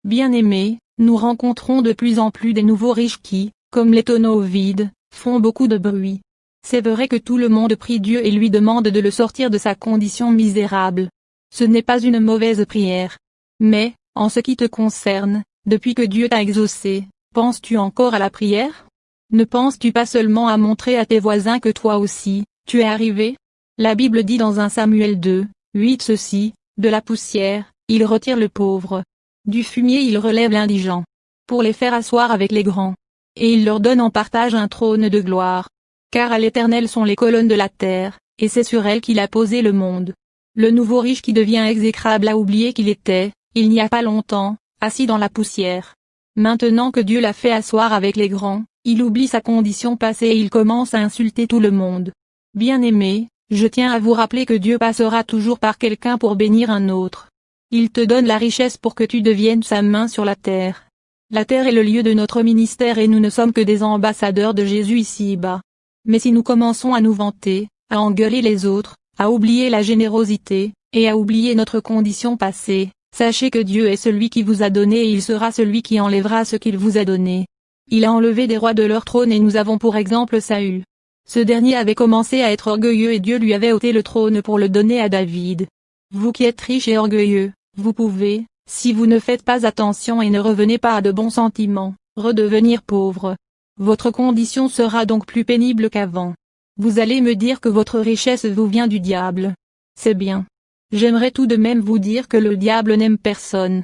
Bien-aimés, nous rencontrons de plus en plus des nouveaux riches qui, comme les tonneaux vides, font beaucoup de bruit. C'est vrai que tout le monde prie Dieu et lui demande de le sortir de sa condition misérable. Ce n'est pas une mauvaise prière. Mais, en ce qui te concerne, depuis que Dieu t'a exaucé, penses-tu encore à la prière? Ne penses-tu pas seulement à montrer à tes voisins que toi aussi, tu es arrivé? La Bible dit dans 1 Samuel 2, 8 ceci, de la poussière, il retire le pauvre. Du fumier il relève l'indigent. Pour les faire asseoir avec les grands. Et il leur donne en partage un trône de gloire. Car à l'Éternel sont les colonnes de la terre, et c'est sur elles qu'il a posé le monde. Le nouveau riche qui devient exécrable a oublié qu'il était, il n'y a pas longtemps, assis dans la poussière. Maintenant que Dieu l'a fait asseoir avec les grands, il oublie sa condition passée et il commence à insulter tout le monde. Bien-aimés, je tiens à vous rappeler que Dieu passera toujours par quelqu'un pour bénir un autre. Il te donne la richesse pour que tu deviennes sa main sur la terre. La terre est le lieu de notre ministère et nous ne sommes que des ambassadeurs de Jésus ici-bas. Mais si nous commençons à nous vanter, à engueuler les autres, à oublier la générosité, et à oublier notre condition passée, sachez que Dieu est celui qui vous a donné et il sera celui qui enlèvera ce qu'il vous a donné. Il a enlevé des rois de leur trône et nous avons pour exemple Saül. Ce dernier avait commencé à être orgueilleux et Dieu lui avait ôté le trône pour le donner à David. Vous qui êtes riches et orgueilleux, vous pouvez, si vous ne faites pas attention et ne revenez pas à de bons sentiments, redevenir pauvre. Votre condition sera donc plus pénible qu'avant. Vous allez me dire que votre richesse vous vient du diable. C'est bien. J'aimerais tout de même vous dire que le diable n'aime personne.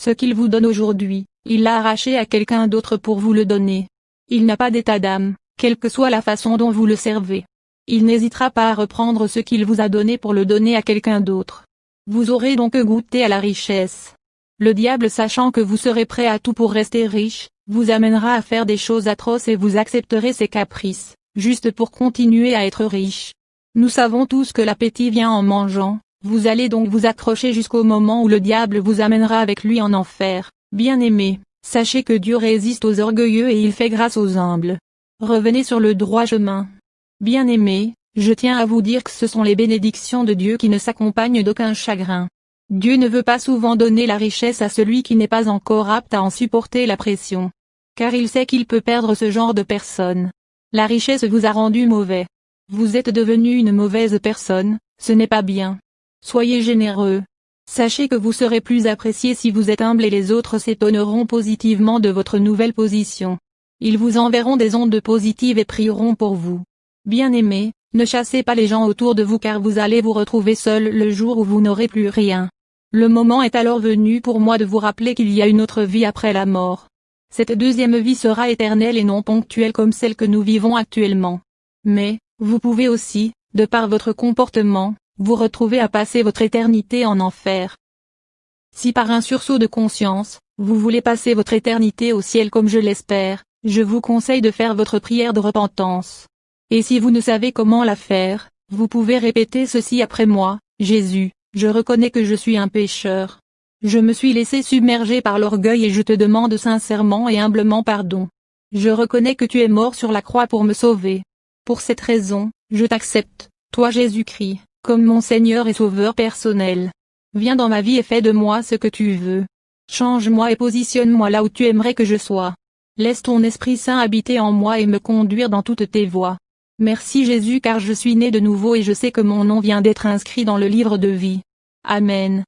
Ce qu'il vous donne aujourd'hui, il l'a arraché à quelqu'un d'autre pour vous le donner. Il n'a pas d'état d'âme, quelle que soit la façon dont vous le servez. Il n'hésitera pas à reprendre ce qu'il vous a donné pour le donner à quelqu'un d'autre. Vous aurez donc goûté à la richesse. Le diable, sachant que vous serez prêt à tout pour rester riche, vous amènera à faire des choses atroces et vous accepterez ses caprices, juste pour continuer à être riche. Nous savons tous que l'appétit vient en mangeant, vous allez donc vous accrocher jusqu'au moment où le diable vous amènera avec lui en enfer. Bien-aimés, sachez que Dieu résiste aux orgueilleux et il fait grâce aux humbles. Revenez sur le droit chemin. Bien-aimés, je tiens à vous dire que ce sont les bénédictions de Dieu qui ne s'accompagnent d'aucun chagrin. Dieu ne veut pas souvent donner la richesse à celui qui n'est pas encore apte à en supporter la pression. Car il sait qu'il peut perdre ce genre de personne. La richesse vous a rendu mauvais. Vous êtes devenu une mauvaise personne, ce n'est pas bien. Soyez généreux. Sachez que vous serez plus apprécié si vous êtes humble et les autres s'étonneront positivement de votre nouvelle position. Ils vous enverront des ondes positives et prieront pour vous. Bien-aimés, ne chassez pas les gens autour de vous car vous allez vous retrouver seul le jour où vous n'aurez plus rien. Le moment est alors venu pour moi de vous rappeler qu'il y a une autre vie après la mort. Cette deuxième vie sera éternelle et non ponctuelle comme celle que nous vivons actuellement. Mais, vous pouvez aussi, de par votre comportement, vous retrouver à passer votre éternité en enfer. Si par un sursaut de conscience, vous voulez passer votre éternité au ciel comme je l'espère, je vous conseille de faire votre prière de repentance. Et si vous ne savez comment la faire, vous pouvez répéter ceci après moi: Jésus, je reconnais que je suis un pécheur. Je me suis laissé submerger par l'orgueil et je te demande sincèrement et humblement pardon. Je reconnais que tu es mort sur la croix pour me sauver. Pour cette raison, je t'accepte, toi Jésus-Christ, comme mon Seigneur et Sauveur personnel. Viens dans ma vie et fais de moi ce que tu veux. Change-moi et positionne-moi là où tu aimerais que je sois. Laisse ton Esprit Saint habiter en moi et me conduire dans toutes tes voies. Merci Jésus car je suis né de nouveau et je sais que mon nom vient d'être inscrit dans le livre de vie. Amen.